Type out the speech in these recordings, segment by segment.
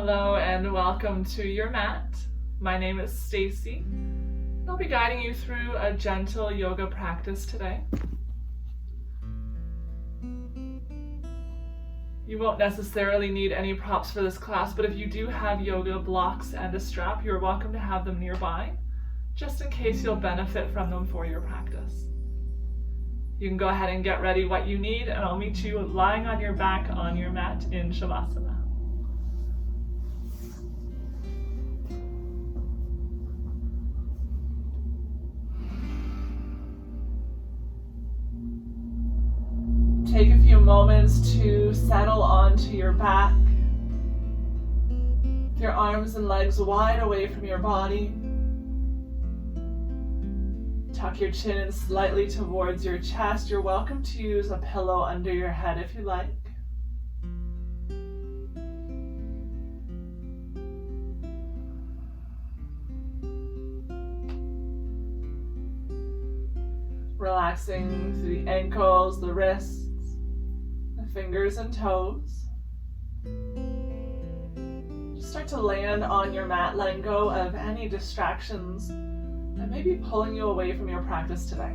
Hello and welcome to your mat. My name is Stacey. I'll be guiding you through a gentle yoga practice today. You won't necessarily need any props for this class, but if you do have yoga blocks and a strap, you're welcome to have them nearby, just in case you'll benefit from them for your practice. You can go ahead and get ready what you need, and I'll meet you lying on your back on your mat in Shavasana. Take a few moments to settle onto your back, with your arms and legs wide away from your body. Tuck your chin in slightly towards your chest. You're welcome to use a pillow under your head if you like. Relaxing through the ankles, the wrists, the fingers and toes. Just start to land on your mat, letting go of any distractions that may be pulling you away from your practice today.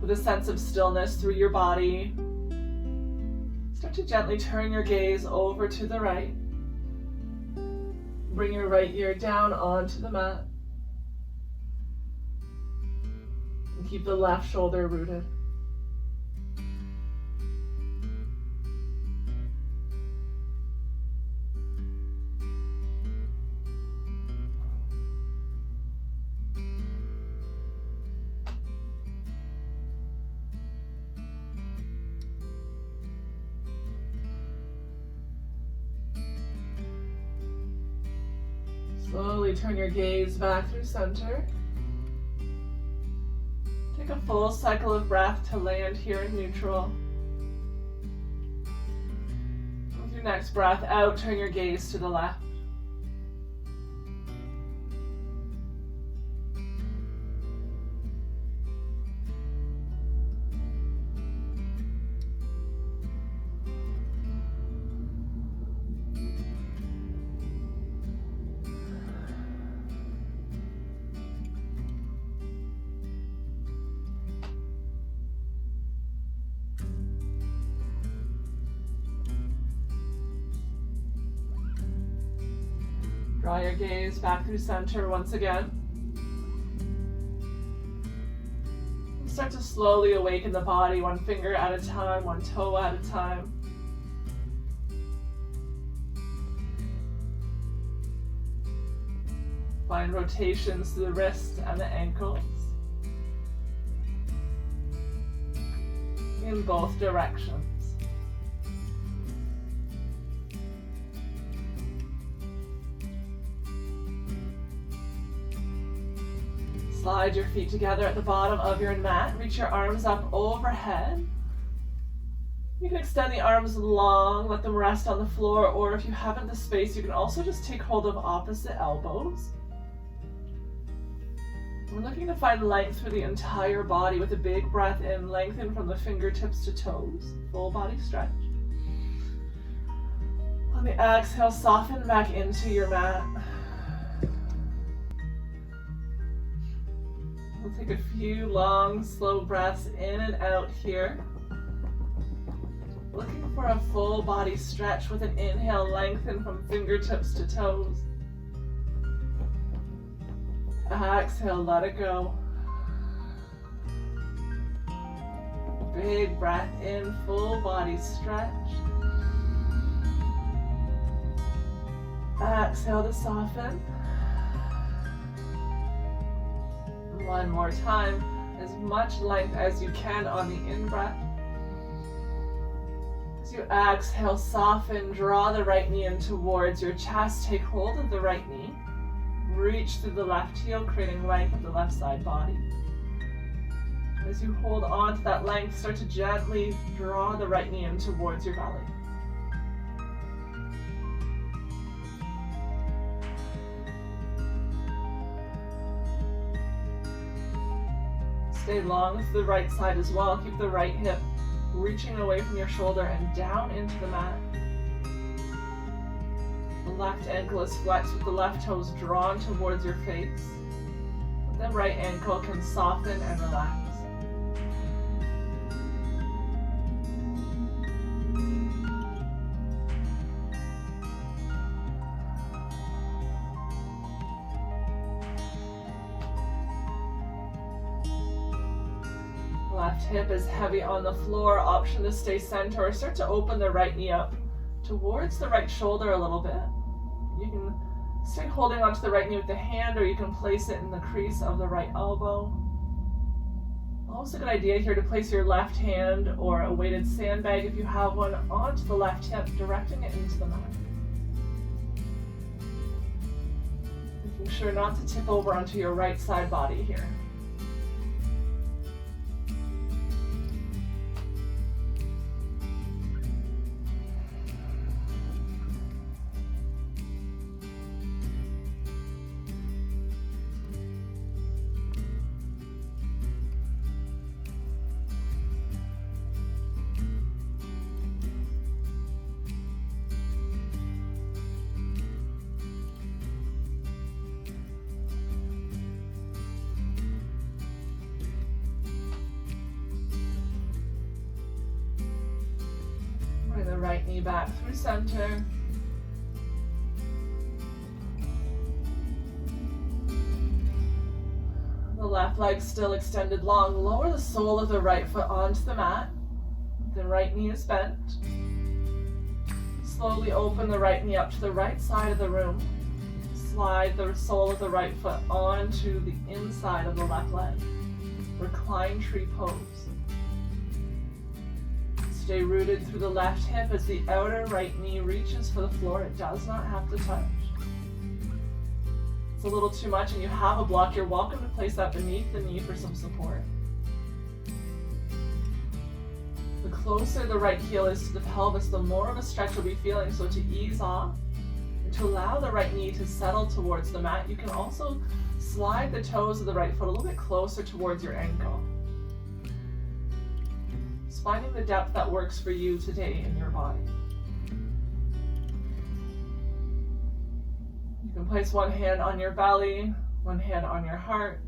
With a sense of stillness through your body, start to gently turn your gaze over to the right. Bring your right ear down onto the mat. And keep the left shoulder rooted. Slowly turn your gaze back through center. Take a full cycle of breath to land here in neutral. With your next breath out, turn your gaze to the left. Draw your gaze back through center once again. And start to slowly awaken the body, one finger at a time, one toe at a time. Find rotations through the wrists and the ankles in both directions. Slide your feet together at the bottom of your mat. Reach your arms up overhead. You can extend the arms long, let them rest on the floor, or if you haven't the space, you can also just take hold of opposite elbows. We're looking to find length through the entire body with a big breath in. Lengthen from the fingertips to toes. Full body stretch. On the exhale, soften back into your mat. We'll take a few long, slow breaths in and out here. Looking for a full body stretch with an inhale, lengthen from fingertips to toes. Exhale, let it go. Big breath in, full body stretch. Exhale to soften. One more time, as much length as you can on the in-breath. As you exhale, soften, draw the right knee in towards your chest, take hold of the right knee, reach through the left heel, creating length of the left side body. As you hold on to that length, start to gently draw the right knee in towards your belly. Stay long with the right side as well. Keep the right hip reaching away from your shoulder and down into the mat. The left ankle is flexed with the left toes drawn towards your face. The right ankle can soften and relax. Left hip is heavy on the floor, option to stay center or start to open the right knee up towards the right shoulder a little bit. You can stay holding onto the right knee with the hand, or you can place it in the crease of the right elbow. Also a good idea here to place your left hand or a weighted sandbag if you have one onto the left hip, directing it into the mat. Making sure not to tip over onto your right side body here. Bring the right knee back through center. The left leg still extended long. Lower the sole of the right foot onto the mat. The right knee is bent. Slowly open the right knee up to the right side of the room. Slide the sole of the right foot onto the inside of the left leg. Recline tree pose. Stay rooted through the left hip as the outer right knee reaches for the floor. It does not have to touch. It's a little too much and you have a block, you're welcome to place that beneath the knee for some support. The closer the right heel is to the pelvis, the more of a stretch you'll be feeling. So to ease off and to allow the right knee to settle towards the mat, you can also slide the toes of the right foot a little bit closer towards your ankle. Finding the depth that works for you today in your body. You can place one hand on your belly, one hand on your heart.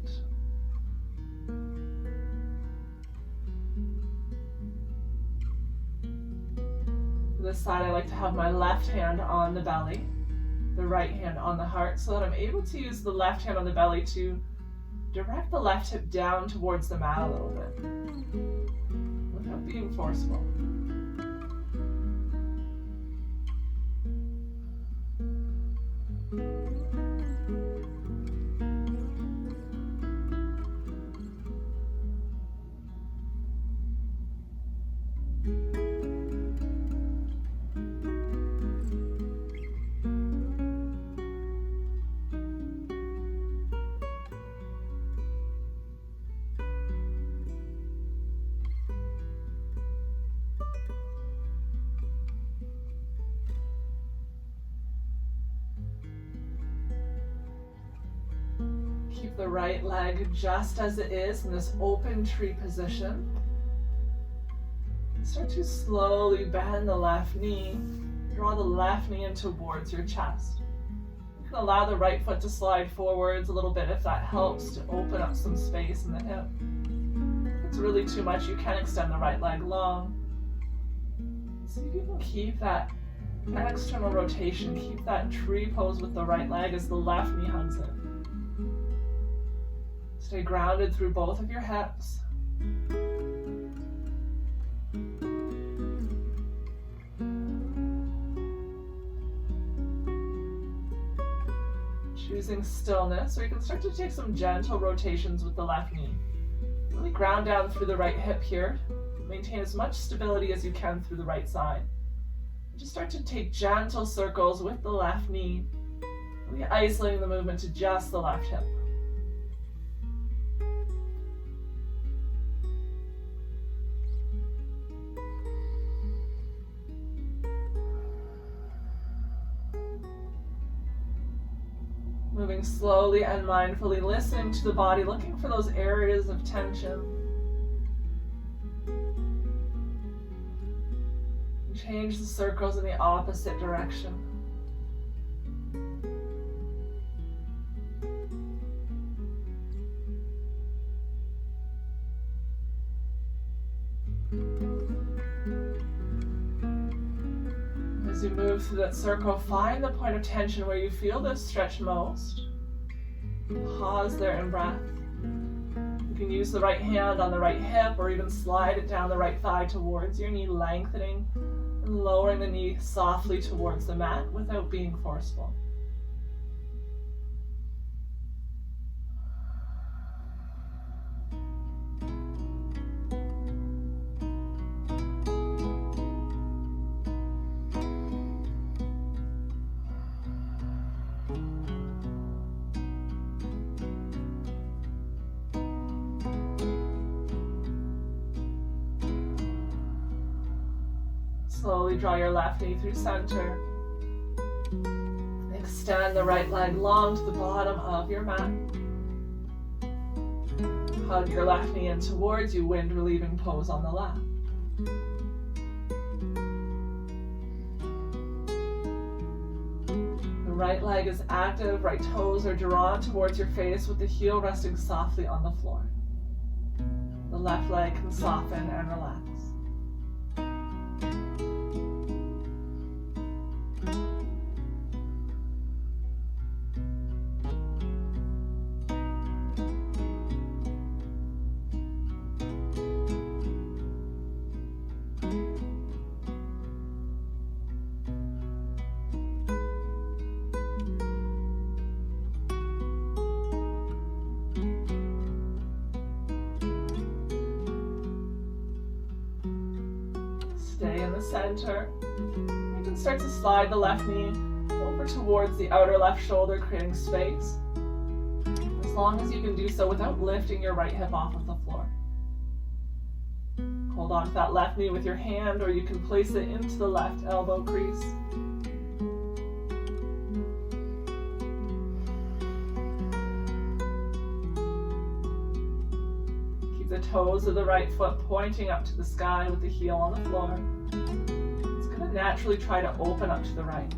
For this side, I like to have my left hand on the belly, the right hand on the heart, so that I'm able to use the left hand on the belly to direct the left hip down towards the mat a little bit. Being forceful. Keep the right leg just as it is in this open tree position. Start to slowly bend the left knee. Draw the left knee in towards your chest. You can allow the right foot to slide forwards a little bit if that helps to open up some space in the hip. If it's really too much, you can extend the right leg long. See if you can keep that external rotation, keep that tree pose with the right leg as the left knee hugs it. Stay grounded through both of your hips. Choosing stillness, or you can start to take some gentle rotations with the left knee. Really ground down through the right hip here. Maintain as much stability as you can through the right side. Just start to take gentle circles with the left knee, really isolating the movement to just the left hip. Moving slowly and mindfully, listening to the body, looking for those areas of tension. Change the circles in the opposite direction. As you move through that circle, find the point of tension where you feel this stretch most. Pause there in breath. You can use the right hand on the right hip or even slide it down the right thigh towards your knee, lengthening and lowering the knee softly towards the mat without being forceful. Slowly draw your left knee through center. Extend the right leg long to the bottom of your mat. Hug your left knee in towards you, wind relieving pose on the left. The right leg is active, right toes are drawn towards your face with the heel resting softly on the floor. The left leg can soften and relax. Stay in the center. You can start to slide the left knee over towards the outer left shoulder, creating space. As long as you can do so without lifting your right hip off of the floor. Hold on to that left knee with your hand, or you can place it into the left elbow crease. The toes of the right foot pointing up to the sky with the heel on the floor. It's going to naturally try to open up to the right.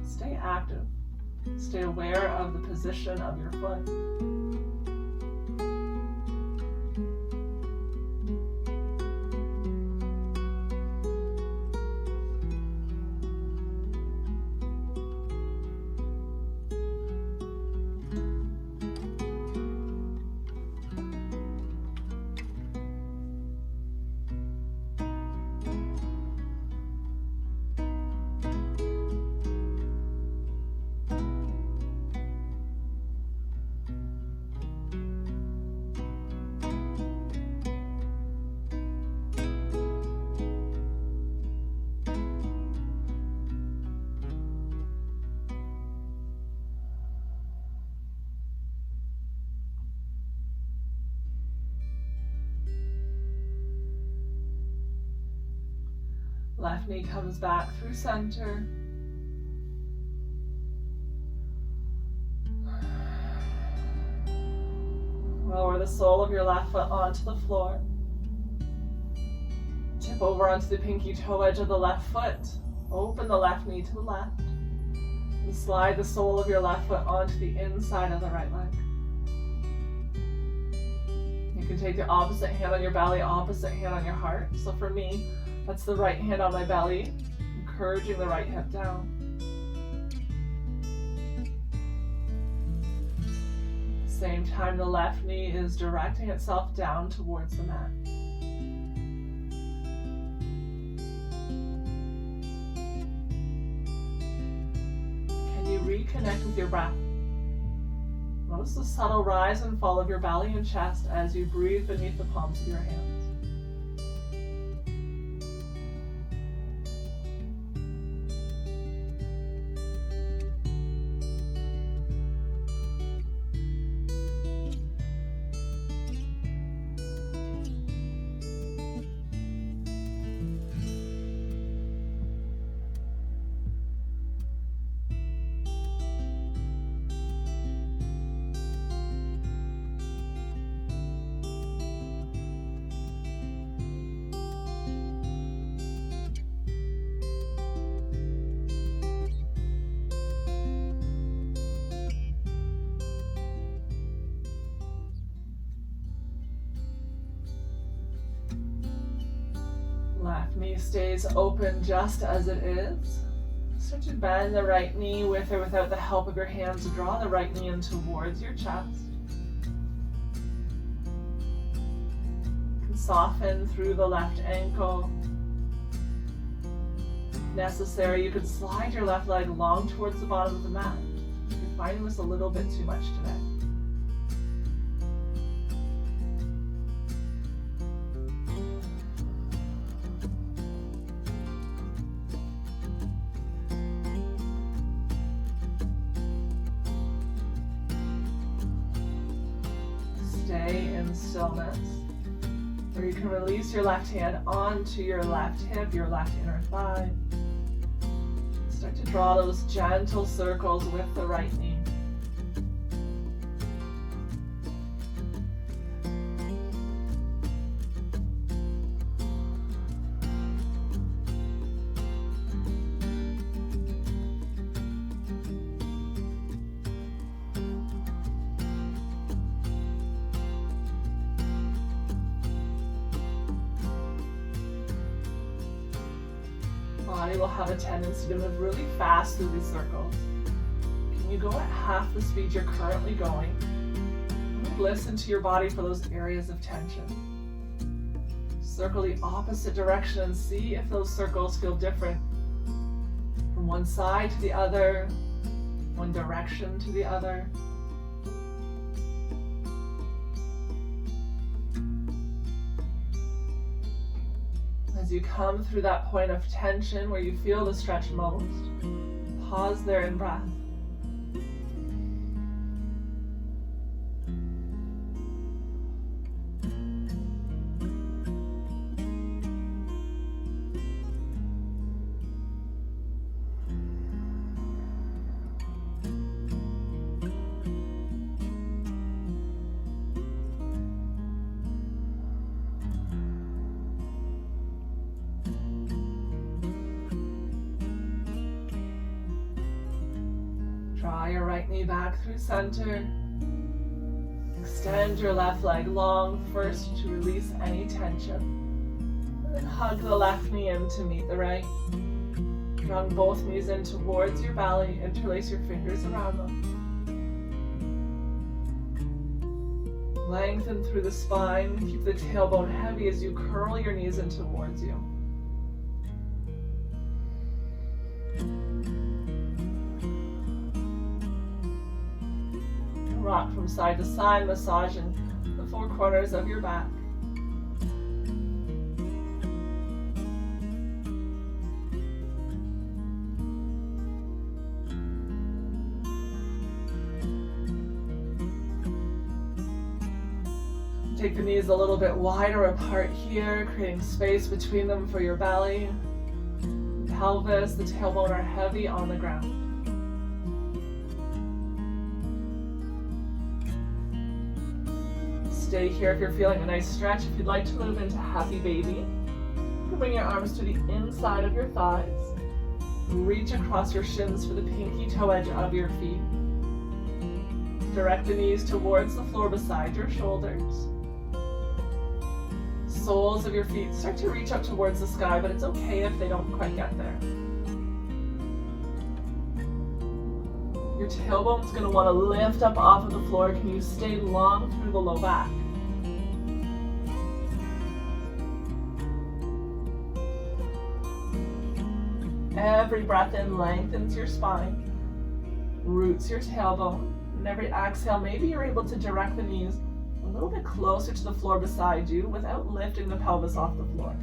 Stay active. Stay aware of the position of your foot. Left knee comes back through center. Lower the sole of your left foot onto the floor. Tip over onto the pinky toe edge of the left foot. Open the left knee to the left. And slide the sole of your left foot onto the inside of the right leg. You can take the opposite hand on your belly, opposite hand on your heart. So for me, that's the right hand on my belly, encouraging the right hip down. At the same time, the left knee is directing itself down towards the mat. Can you reconnect with your breath? Notice the subtle rise and fall of your belly and chest as you breathe beneath the palms of your hands. Left knee stays open just as it is. Start to bend the right knee with or without the help of your hands. Draw the right knee in towards your chest. You can soften through the left ankle. If necessary, you could slide your left leg long towards the bottom of the mat. If you're finding this a little bit too much today. Stay in stillness, where you can release your left hand onto your left hip, your left inner thigh. Start to draw those gentle circles with the right knee. Body will have a tendency to move really fast through these circles. Can you go at half the speed you're currently going? Listen to your body for those areas of tension. Circle the opposite direction and see if those circles feel different from one side to the other, one direction to the other. As you come through that point of tension where you feel the stretch most, pause there in breath. Draw your right knee back through center. Extend your left leg long first to release any tension. And then hug the left knee in to meet the right. Drawing both knees in towards your belly. Interlace your fingers around them. Lengthen through the spine. Keep the tailbone heavy as you curl your knees in towards you. Rock from side to side, massaging the four corners of your back. Take the knees a little bit wider apart here, creating space between them for your belly. Pelvis, the tailbone are heavy on the ground. Stay here if you're feeling a nice stretch. If you'd like to move into happy baby, you can bring your arms to the inside of your thighs. Reach across your shins for the pinky toe edge of your feet. Direct the knees towards the floor beside your shoulders. Soles of your feet start to reach up towards the sky, but it's okay if they don't quite get there. Your tailbone's going to want to lift up off of the floor. Can you stay long through the low back? Every breath in lengthens your spine, roots your tailbone, and every exhale, maybe you're able to direct the knees a little bit closer to the floor beside you without lifting the pelvis off the floor.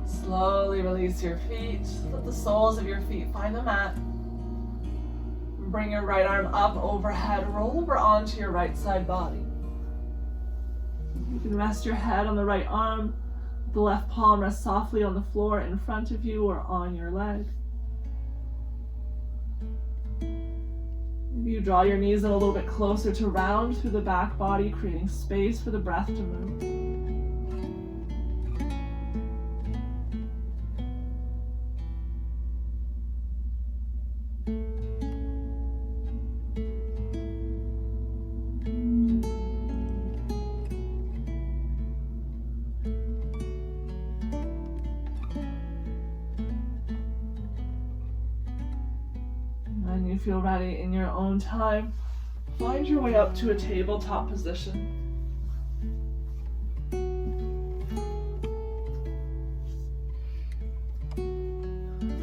Slowly release your feet. Let the soles of your feet find the mat. Bring your right arm up overhead. Roll over onto your right side body. You can rest your head on the right arm. The left palm rests softly on the floor in front of you or on your leg. Maybe you draw your knees in a little bit closer to round through the back body, creating space for the breath to move. you feel ready in your own time, find your way up to a tabletop position.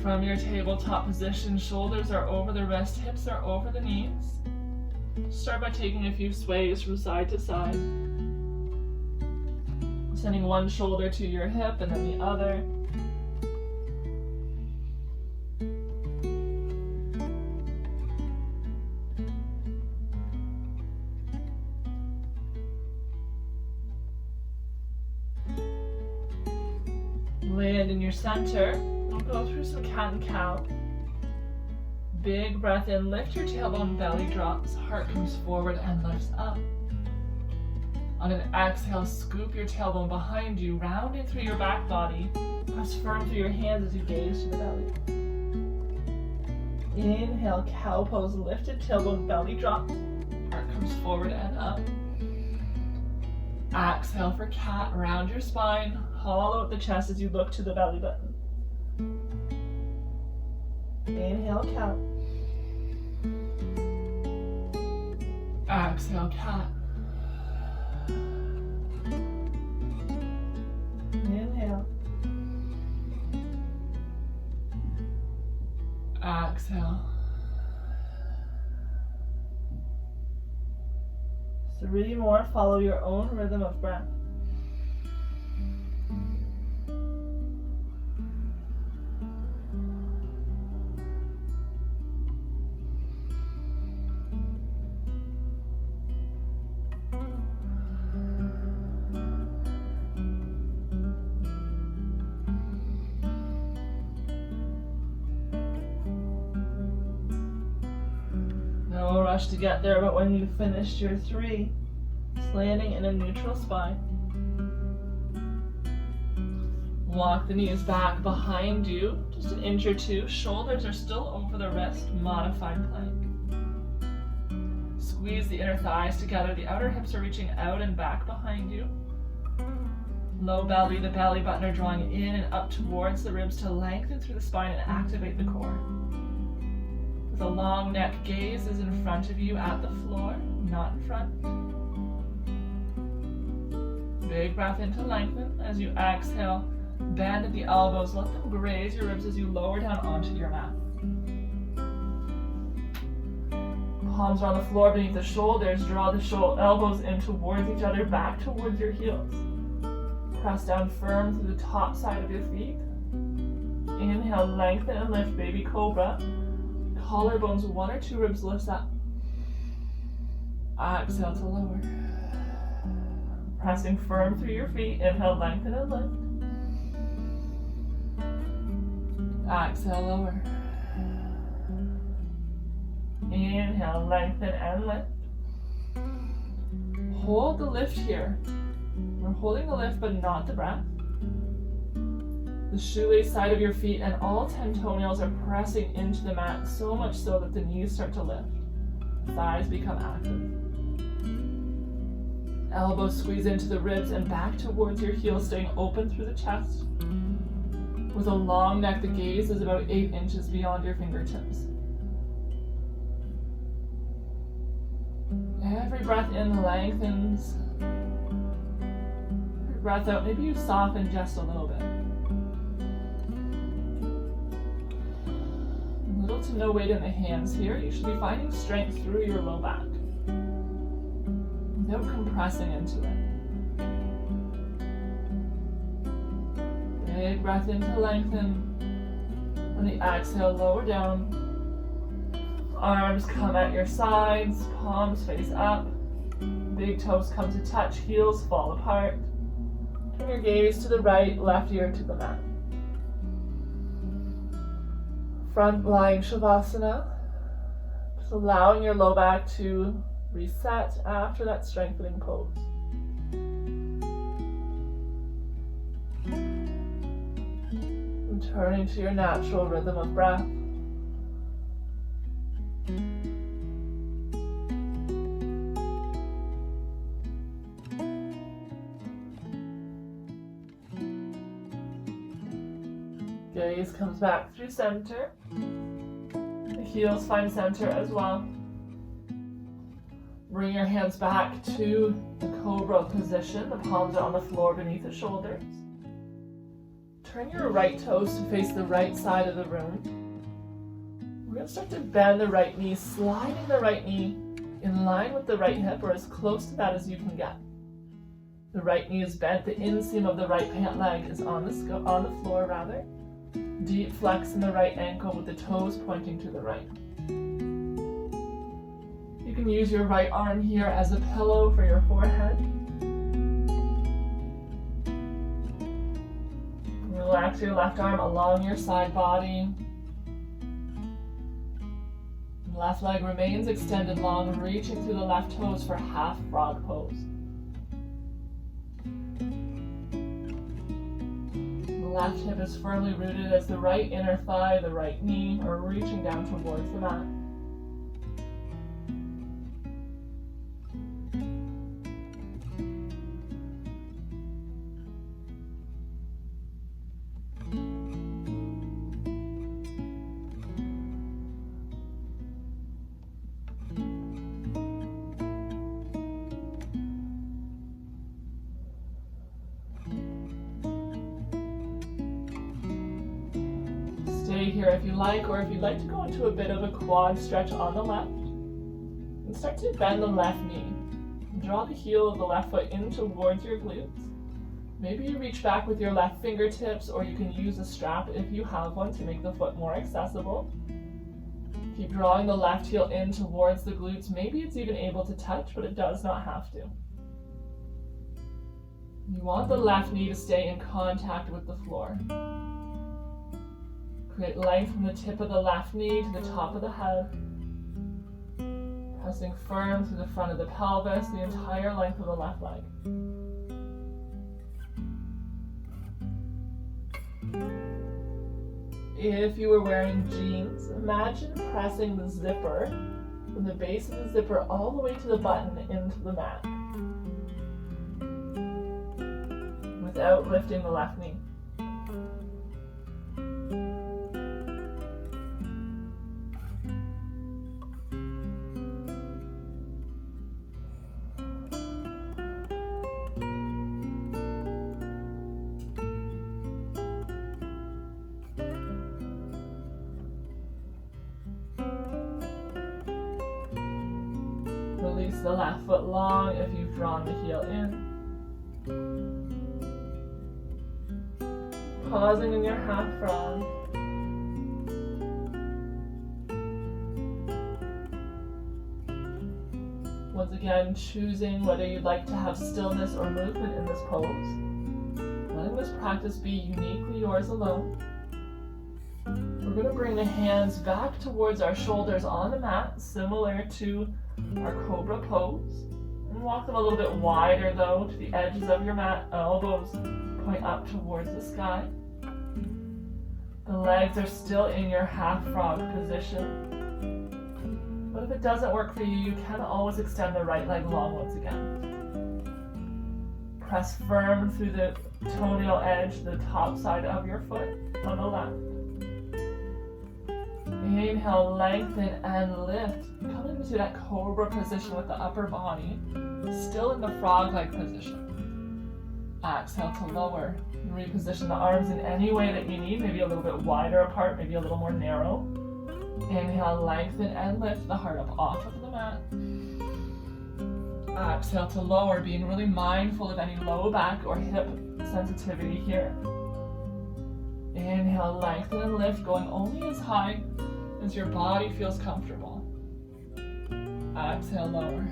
From your tabletop position, shoulders are over the wrist, hips are over the knees. Start by taking a few sways from side to side. Sending one shoulder to your hip and then the other. Land in your center. We'll go through some cat and cow. Big breath in, lift your tailbone, belly drops, heart comes forward and lifts up. On an exhale, scoop your tailbone behind you, rounding through your back body. Press firm through your hands as you gaze to the belly. Inhale, cow pose, lifted tailbone, belly drops, heart comes forward and up. Exhale for cat, round your spine, hollow out the chest as you look to the belly button. Inhale, cat. Exhale, cat. Inhale. Exhale. 3 more, follow your own rhythm of breath. No rush to get there, but when you've finished your 3, landing in a neutral spine. Walk the knees back behind you, just an inch or 2. Shoulders are still over the wrist, modified plank. Squeeze the inner thighs together, the outer hips are reaching out and back behind you. Low belly, the belly button are drawing in and up towards the ribs to lengthen through the spine and activate the core. With a long neck, gaze is in front of you at the floor, not in front. Big breath in to lengthen. As you exhale, bend at the elbows, let them graze your ribs as you lower down onto your mat. Palms are on the floor beneath the shoulders, draw the elbows in towards each other, back towards your heels. Press down firm through the top side of your feet. Inhale, lengthen and lift, baby cobra. Collarbones, 1 or 2 ribs lifts up. Exhale to lower. Pressing firm through your feet, inhale, lengthen and lift. Exhale, lower. Inhale, lengthen and lift. Hold the lift here. We're holding the lift, but not the breath. The shoelace side of your feet and all 10 toenails are pressing into the mat, so much so that the knees start to lift. Thighs become active. Elbows squeeze into the ribs and back towards your heels, staying open through the chest. With a long neck, the gaze is about 8 inches beyond your fingertips. Every breath in lengthens. Every breath out, maybe you soften just a little bit. Little to no weight in the hands here. You should be finding strength through your low back. No compressing into it. Big breath in to lengthen. On the exhale, lower down. Arms come at your sides, palms face up. Big toes come to touch, heels fall apart. Turn your gaze to the right, left ear to the mat. Front lying Shavasana. Just allowing your low back to reset after that strengthening pose. And turning to your natural rhythm of breath. Gaze comes back through center. The heels find center as well. Bring your hands back to the cobra position. The palms are on the floor beneath the shoulders. Turn your right toes to face the right side of the room. We're going to start to bend the right knee, sliding the right knee in line with the right hip, or as close to that as you can get. The right knee is bent, the inseam of the right pant leg is on the floor rather. Deep flex in the right ankle with the toes pointing to the right. You can use your right arm here as a pillow for your forehead. Relax your left arm along your side body. Left leg remains extended long, reaching through the left toes for half frog pose. The left hip is firmly rooted as the right inner thigh, the right knee are reaching down towards the mat. Stay here if you like, or if you'd like to go into a bit of a quad stretch on the left, and start to bend the left knee. Draw the heel of the left foot in towards your glutes. Maybe you reach back with your left fingertips, or you can use a strap if you have one to make the foot more accessible. Keep drawing the left heel in towards the glutes. Maybe it's even able to touch, but it does not have to. You want the left knee to stay in contact with the floor. Create length from the tip of the left knee to the top of the head. Pressing firm through the front of the pelvis, the entire length of the left leg. If you were wearing jeans, imagine pressing the zipper from the base of the zipper all the way to the button into the mat, without lifting the left knee. Release the left foot long if you've drawn the heel in. Pausing in your half frog. Once again, choosing whether you'd like to have stillness or movement in this pose. Letting this practice be uniquely yours alone. We're going to bring the hands back towards our shoulders on the mat, similar to our cobra pose. And walk them a little bit wider though, to the edges of your mat. Elbows point up towards the sky. The legs are still in your half frog position. But if it doesn't work for you, you can always extend the right leg long once again. Press firm through the toenail edge, the top side of your foot on the left. Inhale, lengthen and lift. Come into that cobra position with the upper body, still in the frog-like position. Exhale to lower. Reposition the arms in any way that you need, maybe a little bit wider apart, maybe a little more narrow. Inhale, lengthen and lift the heart up off of the mat. Exhale to lower, being really mindful of any low back or hip sensitivity here. Inhale, lengthen and lift, going only as high as your body feels comfortable. Exhale, lower.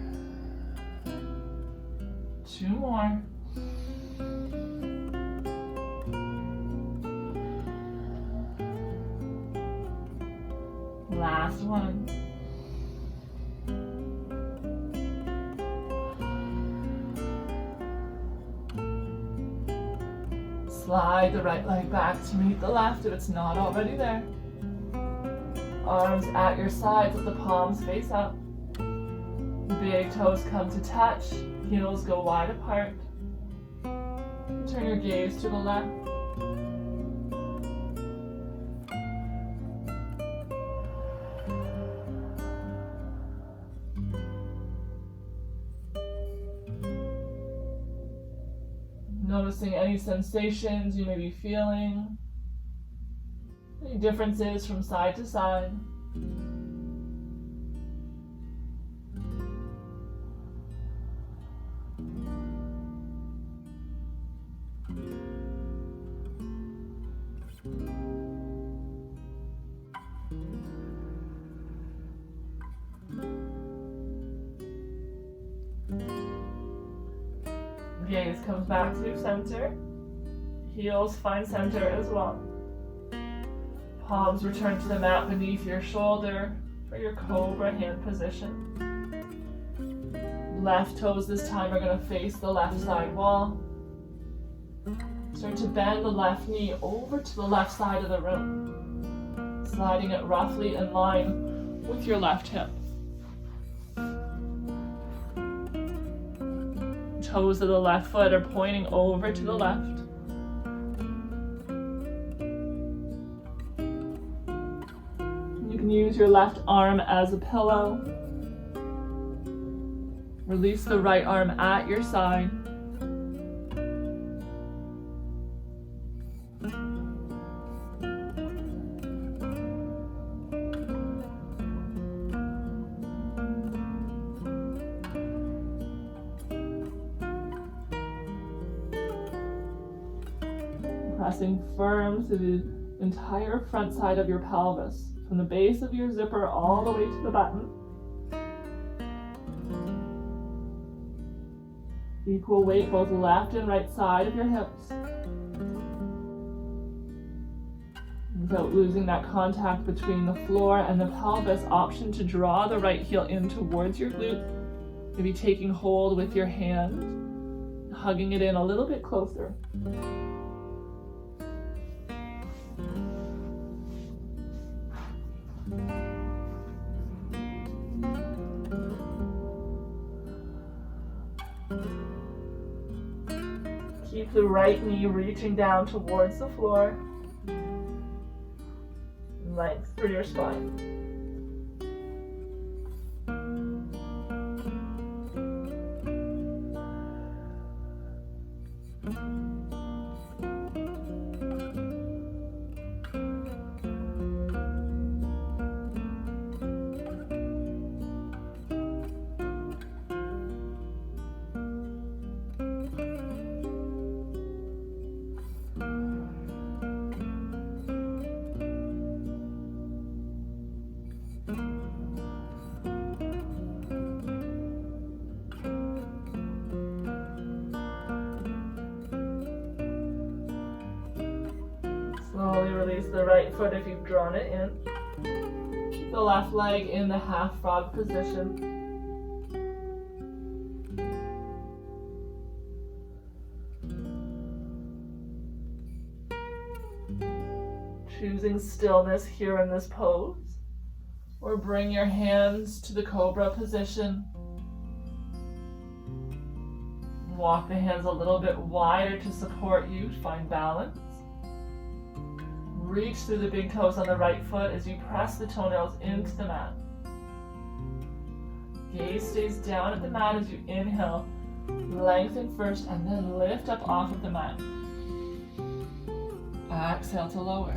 2 more. Last one. Slide the right leg back to meet the left if it's not already there. Arms at your sides with the palms face up. Big toes come to touch, heels go wide apart. Turn your gaze to the left. Noticing any sensations you may be feeling, any differences from side to side. Gaze comes back to center. Heels find center as well. Palms return to the mat beneath your shoulder for your cobra hand position. Left toes this time are going to face the left side wall. Start to bend the left knee over to the left side of the room, sliding it roughly in line with your left hip. Toes of the left foot are pointing over to the left. You can use your left arm as a pillow. Release the right arm at your side. Pressing firm to the entire front side of your pelvis, from the base of your zipper all the way to the button. Equal weight both left and right side of your hips. Without losing that contact between the floor and the pelvis, option to draw the right heel in towards your glute. Maybe taking hold with your hand, hugging it in a little bit closer. Keep the right knee reaching down towards the floor. Length through your spine. Slowly release the right foot if you've drawn it in. Keep the left leg in the half frog position. Choosing stillness here in this pose, or bring your hands to the cobra position. Walk the hands a little bit wider to support you, find balance. Reach through the big toes on the right foot as you press the toenails into the mat. Gaze stays down at the mat as you inhale. Lengthen first and then lift up off of the mat. Exhale to lower.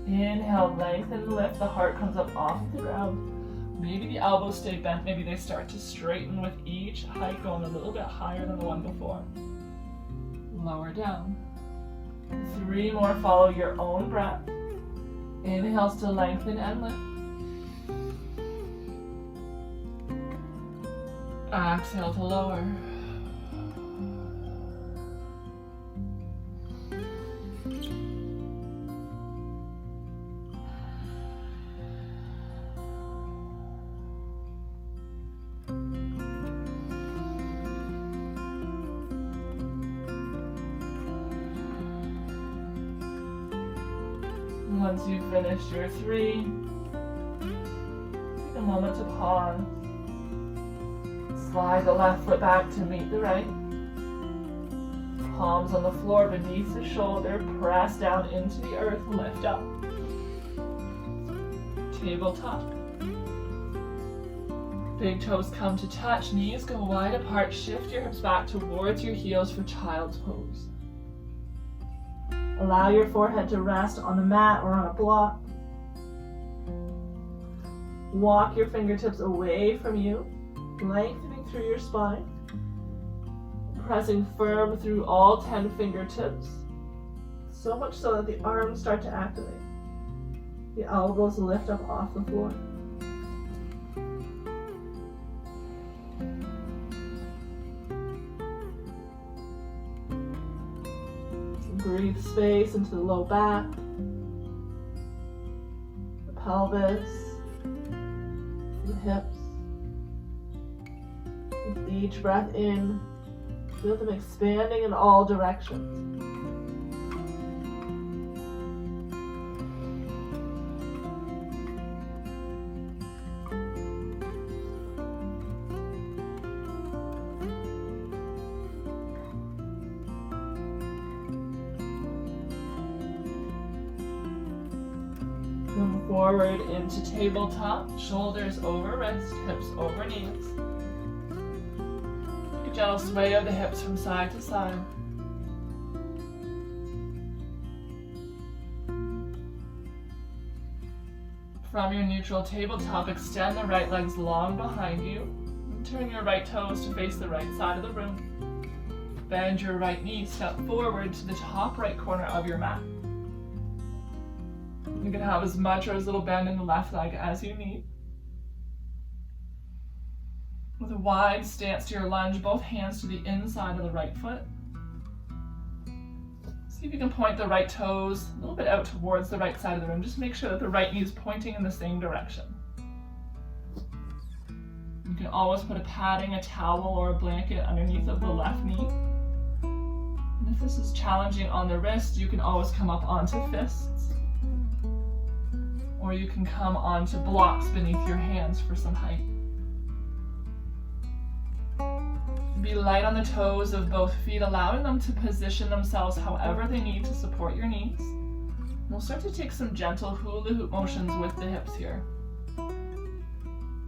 Inhale, lengthen, lift. The heart comes up off of the ground. Maybe the elbows stay bent. Maybe they start to straighten with each hike, going a little bit higher than the one before. Lower down. 3 more, follow your own breath. Inhales to lengthen and lift. Exhale to lower. Once you've finished your 3, take a moment to pause. Slide the left foot back to meet the right. Palms on the floor beneath the shoulder, press down into the earth, lift up. Tabletop. Big toes come to touch, knees go wide apart. Shift your hips back towards your heels for child's pose. Allow your forehead to rest on the mat or on a block. Walk your fingertips away from you, lengthening through your spine. Pressing firm through all 10 fingertips, so much so that the arms start to activate. The elbows lift up off the floor. Breathe space into the low back, the pelvis, the hips. With each breath in, feel them expanding in all directions. Come forward into tabletop, shoulders over wrist, hips over knees. Take a gentle sway of the hips from side to side. From your neutral tabletop, extend the right legs long behind you. And turn your right toes to face the right side of the room. Bend your right knee, step forward to the top right corner of your mat. You can have as much or as little bend in the left leg as you need. With a wide stance to your lunge, both hands to the inside of the right foot. See if you can point the right toes a little bit out towards the right side of the room. Just make sure that the right knee is pointing in the same direction. You can always put a padding, a towel, or a blanket underneath of the left knee. And if this is challenging on the wrist, you can always come up onto fists. Or you can come onto blocks beneath your hands for some height. Be light on the toes of both feet, allowing them to position themselves however they need to support your knees. And we'll start to take some gentle hula hoop motions with the hips here.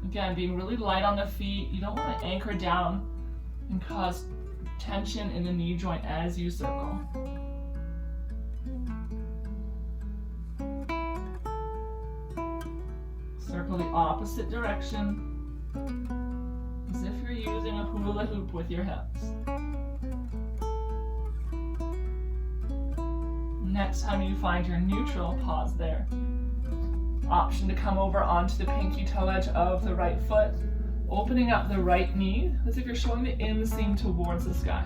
Again, being really light on the feet. You don't want to anchor down and cause tension in the knee joint as you circle. Circle the opposite direction, as if you're using a hula hoop with your hips. Next time you find your neutral, pause there. Option to come over onto the pinky toe edge of the right foot, opening up the right knee as if you're showing the inseam towards the sky.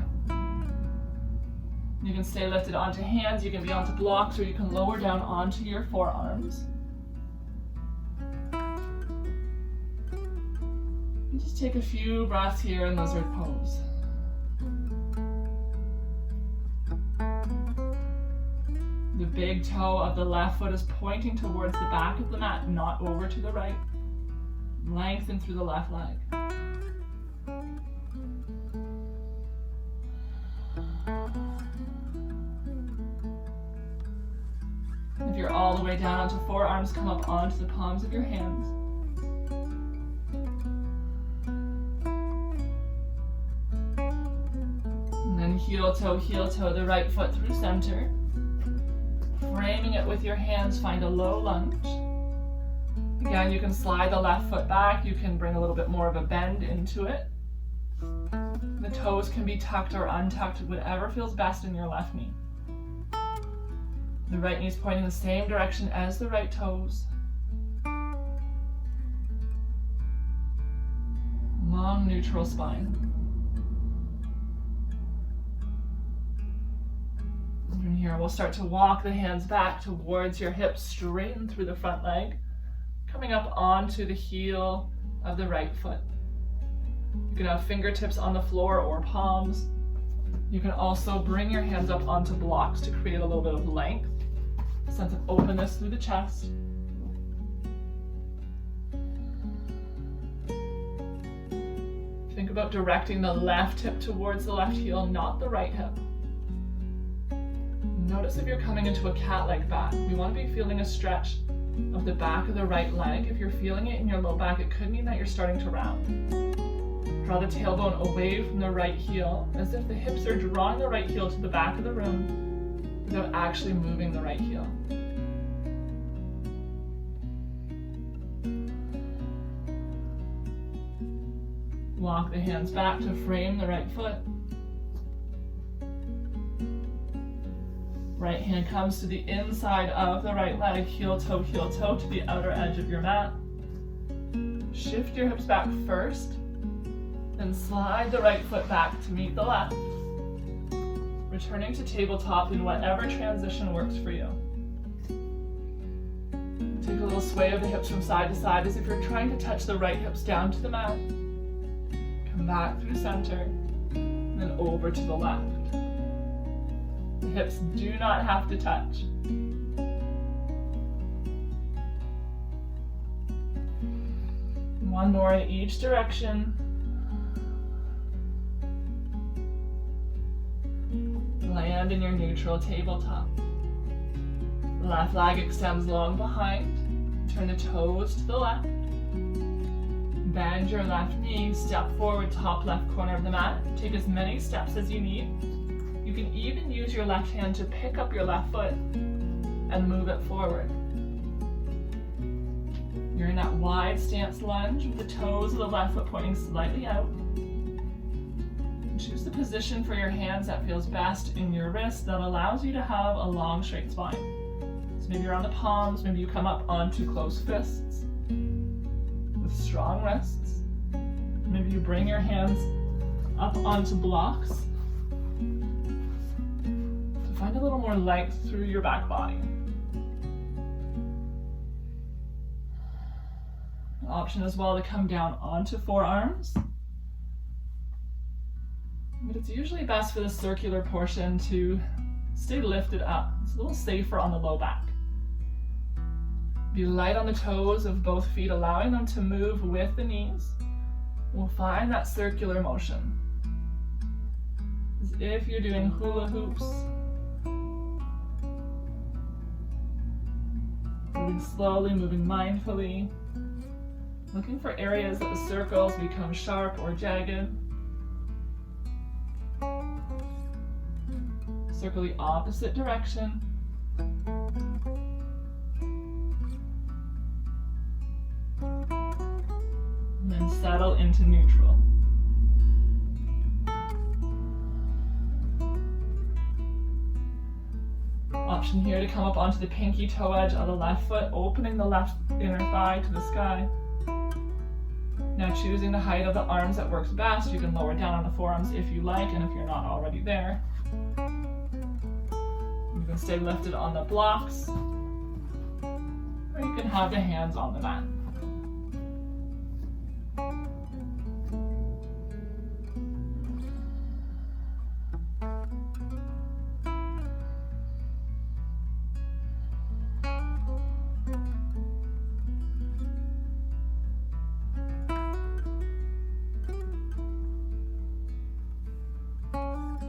You can stay lifted onto hands, you can be onto blocks, or you can lower down onto your forearms. And just take a few breaths here in lizard pose. The big toe of the left foot is pointing towards the back of the mat, not over to the right. Lengthen through the left leg. If you're all the way down onto forearms, come up onto the palms of your hands. And then heel toe, the right foot through center. Framing it with your hands, find a low lunge. Again, you can slide the left foot back, you can bring a little bit more of a bend into it. The toes can be tucked or untucked, whatever feels best in your left knee. The right knee is pointing the same direction as the right toes. Long neutral spine. And from here, we'll start to walk the hands back towards your hips, straighten through the front leg, coming up onto the heel of the right foot. You can have fingertips on the floor or palms. You can also bring your hands up onto blocks to create a little bit of length, a sense of openness through the chest. Think about directing the left hip towards the left heel, not the right hip. Notice if you're coming into a cat-like back. We want to be feeling a stretch of the back of the right leg. If you're feeling it in your low back, it could mean that you're starting to round. Draw the tailbone away from the right heel, as if the hips are drawing the right heel to the back of the room without actually moving the right heel. Walk the hands back to frame the right foot. Right hand comes to the inside of the right leg, heel toe to the outer edge of your mat. Shift your hips back first, then slide the right foot back to meet the left. Returning to tabletop in whatever transition works for you. Take a little sway of the hips from side to side as if you're trying to touch the right hips down to the mat. Come back through center, and then over to the left. The hips do not have to touch. One more in each direction. Land in your neutral tabletop. The left leg extends long behind. Turn the toes to the left. Bend your left knee, step forward, top left corner of the mat. Take as many steps as you need. You can even use your left hand to pick up your left foot and move it forward. You're in that wide stance lunge with the toes of the left foot pointing slightly out. Choose the position for your hands that feels best in your wrist that allows you to have a long straight spine. So maybe you're on the palms, maybe you come up onto closed fists with strong wrists. Maybe you bring your hands up onto blocks to find a little more length through your back body. Option as well to come down onto forearms. But it's usually best for the circular portion to stay lifted up. It's a little safer on the low back. Be light on the toes of both feet, allowing them to move with the knees. We'll find that circular motion. As if you're doing hula hoops. Moving slowly, moving mindfully. Looking for areas that the circles become sharp or jagged. Circle the opposite direction. And then settle into neutral. Option here to come up onto the pinky toe edge of the left foot, opening the left inner thigh to the sky. Now choosing the height of the arms that works best. You can lower down on the forearms if you like, and if you're not already there. You can stay lifted on the blocks, or you can have the hands on the mat.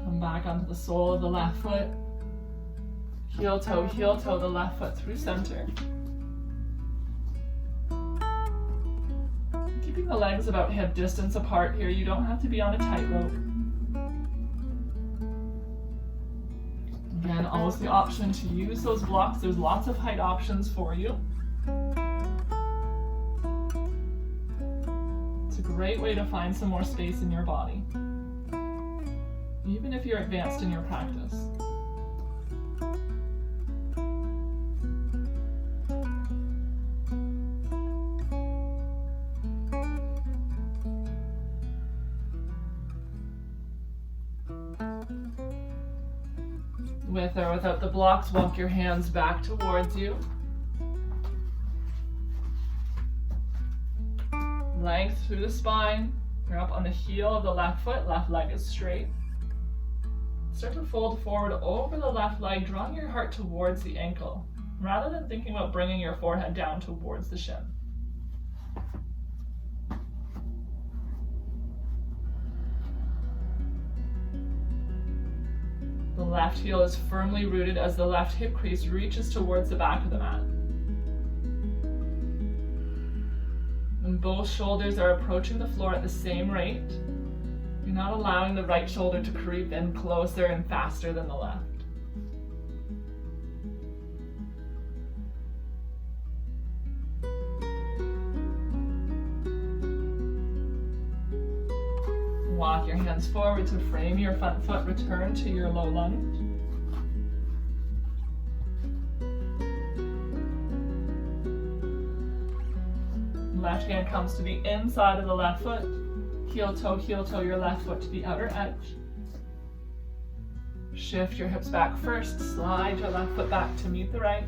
Come back onto the sole of the left foot. Heel toe, the left foot through center. Keeping the legs about hip distance apart here. You don't have to be on a tightrope. Again, always the option to use those blocks. There's lots of height options for you. It's a great way to find some more space in your body, even if you're advanced in your practice. With or without the blocks, walk your hands back towards you. Length through the spine. You're up on the heel of the left foot, left leg is straight. Start to fold forward over the left leg, drawing your heart towards the ankle, rather than thinking about bringing your forehead down towards the shin. The left heel is firmly rooted as the left hip crease reaches towards the back of the mat. both shoulders are approaching the floor at the same rate. You're not allowing the right shoulder to creep in closer and faster than the left. Walk your hands forward to frame your front foot. Return to your low lunge. Left hand comes to the inside of the left foot. Heel toe, your left foot to the outer edge. Shift your hips back first. Slide your left foot back to meet the right.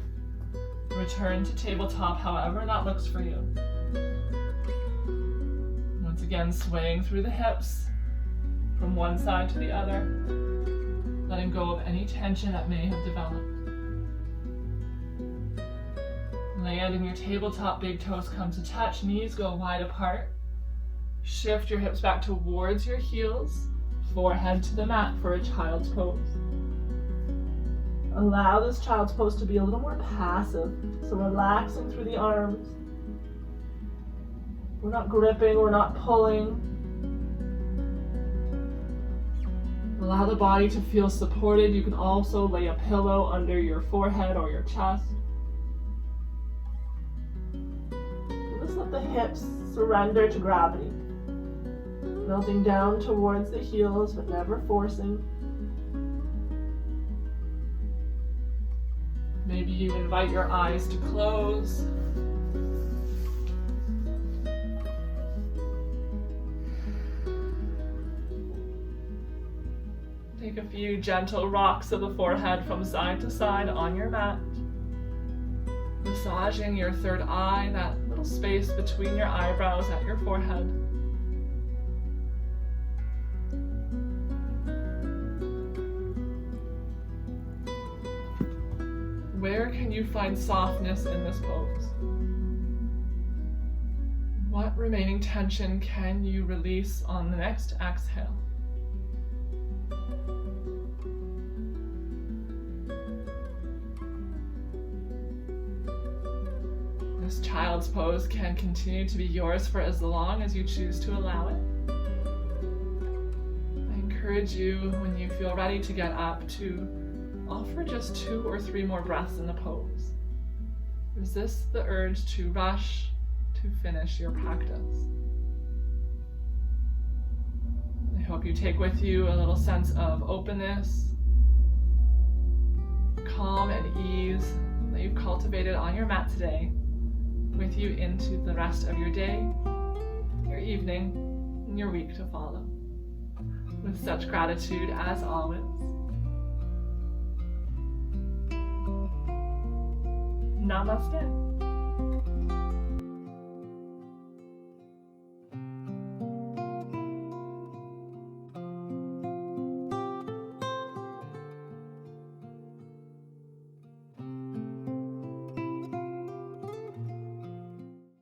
Return to tabletop, however that looks for you. Once again, swaying through the hips from one side to the other, letting go of any tension that may have developed. Land in your tabletop, big toes come to touch, knees go wide apart. Shift your hips back towards your heels, forehead to the mat for a child's pose. Allow this child's pose to be a little more passive, so relaxing through the arms. We're not gripping, we're not pulling. Allow the body to feel supported. You can also lay a pillow under your forehead or your chest. Just let the hips surrender to gravity. Melting down towards the heels, but never forcing. Maybe you invite your eyes to close. Take a few gentle rocks of the forehead from side to side on your mat. Massaging your third eye, that little space between your eyebrows at your forehead. Where can you find softness in this pose? What remaining tension can you release on the next exhale? This child's pose can continue to be yours for as long as you choose to allow it. I encourage you, when you feel ready to get up, to offer just 2 or 3 more breaths in the pose. Resist the urge to rush to finish your practice. I hope you take with you a little sense of openness, calm, and ease that you've cultivated on your mat today, with you into the rest of your day, your evening, and your week to follow. With such gratitude as always. Namaste.